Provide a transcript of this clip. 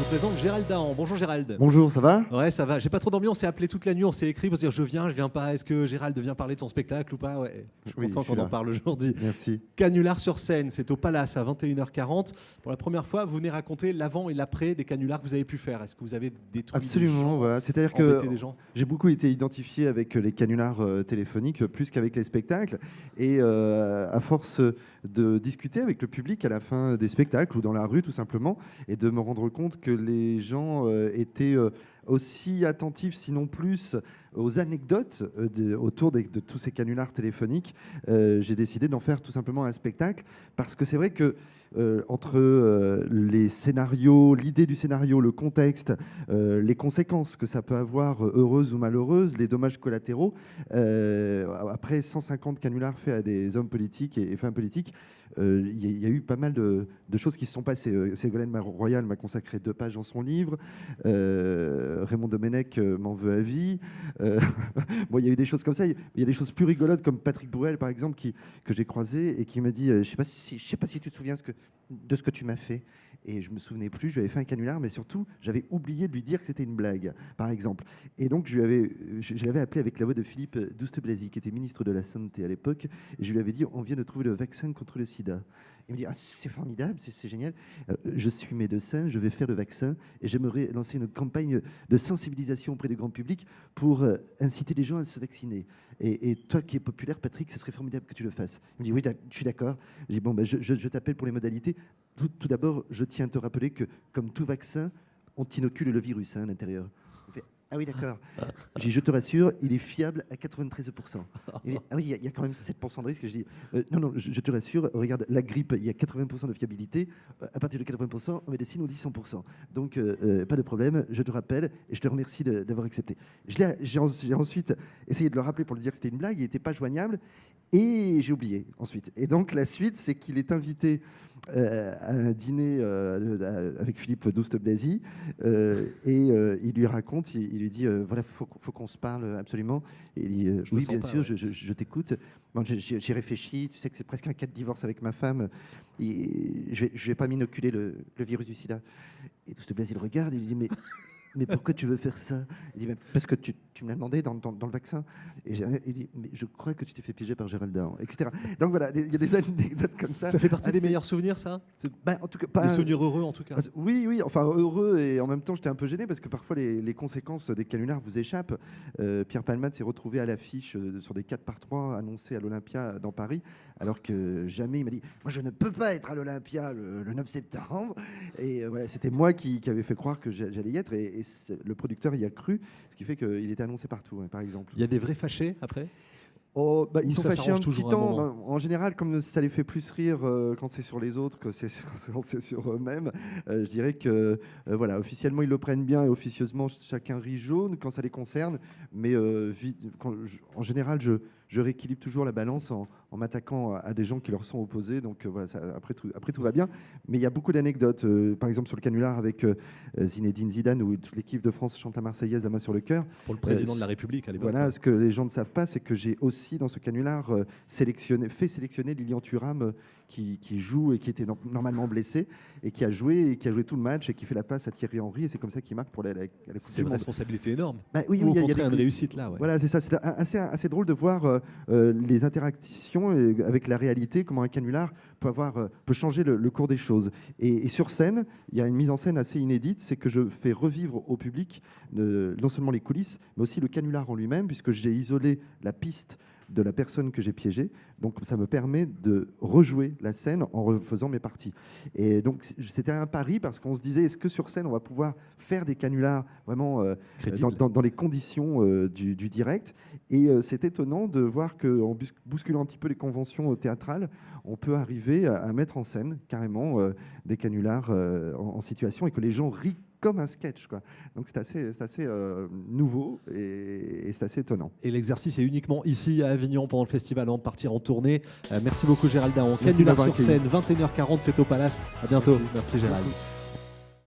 présente Gérald Dahan. Bonjour Gérald. Bonjour, ça va? Ouais, ça va. J'ai pas trop d'ambiance. On s'est appelé toute la nuit, on s'est écrit pour se dire je viens pas. Est-ce que Gérald vient parler de son spectacle ou pas? Ouais, je suis content qu'on en parle aujourd'hui. Merci. Canular sur scène, c'est au Palace à 21h40. Pour la première fois, vous venez raconter l'avant et l'après des canulars que vous avez pu faire. Est-ce que vous avez détruit Absolument, des gens, voilà. C'est-à-dire que j'ai beaucoup été identifié avec les canulars téléphoniques plus qu'avec les spectacles. Et à force de discuter avec le public à la fin des spectacles ou dans la rue tout simplement, et de me rendre compte que les gens étaient aussi attentifs, sinon plus, aux anecdotes autour de tous ces canulars téléphoniques, j'ai décidé d'en faire tout simplement un spectacle, parce que c'est vrai que entre les scénarios, l'idée du scénario, le contexte, les conséquences que ça peut avoir, heureuses ou malheureuses, les dommages collatéraux, après 150 canulars faits à des hommes politiques et femmes politiques, il y a eu pas mal de choses qui se sont passées. Ségolène Royal m'a consacré 2 pages dans son livre. Raymond Domenech m'en veut à vie. Bon, il y a eu des choses comme ça. Il y a des choses plus rigolotes, comme Patrick Bruel, par exemple, que j'ai croisé et qui m'a dit je sais pas si tu te souviens de ce que tu m'as fait. Et je me souvenais plus, je lui avais fait un canular, mais surtout, j'avais oublié de lui dire que c'était une blague, par exemple. Et donc, je l'avais appelé avec la voix de Philippe Douste-Blazy, qui était ministre de la Santé à l'époque, et je lui avais dit on vient de trouver le vaccin contre le sida. Il me dit c'est formidable, c'est génial. Je suis médecin, je vais faire le vaccin, et j'aimerais lancer une campagne de sensibilisation auprès du grand public pour inciter les gens à se vacciner. Et toi qui es populaire, Patrick, ce serait formidable que tu le fasses. Il me dit oui, je suis d'accord. Je dis bon, ben, je t'appelle pour les modalités. Tout d'abord, je tiens à te rappeler que, comme tout vaccin, on t'inocule le virus à l'intérieur. Il fait ah oui, d'accord. Je te rassure, il est fiable à 93%. Il dit, ah oui, il y a quand même 7% de risque. Je dis non, je te rassure, regarde, la grippe, il y a 80% de fiabilité. À partir de 80%, en médecine, on dit 100%. Donc, pas de problème, je te rappelle et je te remercie d'avoir accepté. J'ai ensuite essayé de le rappeler pour lui dire que c'était une blague, il n'était pas joignable. Et j'ai oublié ensuite. Et donc la suite, c'est qu'il est invité à un dîner avec Philippe Douste-Blazy et il lui raconte, il lui dit voilà, faut qu'on se parle absolument. Et il dit oui, bien sûr, je t'écoute. Bon, j'ai réfléchi, tu sais que c'est presque un cas de divorce avec ma femme. Et je vais pas m'inoculer le virus du sida. Et Douste-Blazy le regarde, il lui dit mais pourquoi tu veux faire ça? Il dit parce que tu me l'as demandé dans le vaccin. Et il dit mais je crois que tu t'es fait piéger par Gérald Dahan, etc. Donc voilà, il y a des anecdotes comme ça. Ça fait partie des meilleurs souvenirs, ça? En tout cas, pas des souvenirs heureux, en tout cas. Oui, enfin heureux, et en même temps j'étais un peu gêné parce que parfois les conséquences des canulars vous échappent. Pierre Palmade s'est retrouvé à l'affiche sur des 4x3 annoncés à l'Olympia dans Paris, alors que jamais il m'a dit moi je ne peux pas être à l'Olympia le 9 septembre. Et voilà, c'était moi qui avait fait croire que j'allais y être, et le producteur y a cru, ce qui fait qu'il était annoncé partout, par exemple. Il y a des vrais fâchés après? Ils sont fâchés un petit temps. En général, comme ça les fait plus rire quand c'est sur les autres que quand c'est sur eux-mêmes, je dirais que voilà, officiellement ils le prennent bien et officieusement chacun rit jaune quand ça les concerne. Mais en général, je rééquilibre toujours la balance en m'attaquant à des gens qui leur sont opposés. Donc voilà, après tout va bien. Mais il y a beaucoup d'anecdotes. Par exemple, sur le canular avec Zinedine Zidane, où toute l'équipe de France chante la Marseillaise, la main sur le cœur. Pour le président de la République à l'époque. Voilà, ce que les gens ne savent pas, c'est que j'ai aussi dans ce canular fait sélectionner Lilian Thuram, qui joue et qui était normalement blessé, et qui a joué tout le match et qui fait la passe à Thierry Henry, et c'est comme ça qu'il marque pour la Coupe du Monde. C'est une responsabilité énorme. Oui, il y a une réussite là. Ouais. Voilà, c'est ça. C'est assez drôle de voir les interactions avec la réalité, comment un canular peut changer le cours des choses. Et sur scène, il y a une mise en scène assez inédite, c'est que je fais revivre au public non seulement les coulisses, mais aussi le canular en lui-même, puisque j'ai isolé la piste de la personne que j'ai piégée. Donc ça me permet de rejouer la scène en refaisant mes parties. Et donc c'était un pari, parce qu'on se disait, est-ce que sur scène on va pouvoir faire des canulars vraiment dans les conditions du direct? Et c'est étonnant de voir qu'en bousculant un petit peu les conventions théâtrales, on peut arriver à mettre en scène carrément des canulars en situation, et que les gens rient comme un sketch, quoi. Donc c'est assez nouveau et c'est assez étonnant. Et l'exercice est uniquement ici à Avignon pendant le festival avant de partir en tournée. Merci beaucoup Gérald Dahan. Canular sur scène, 21h40, c'est au Palace. À bientôt. Merci Gérald.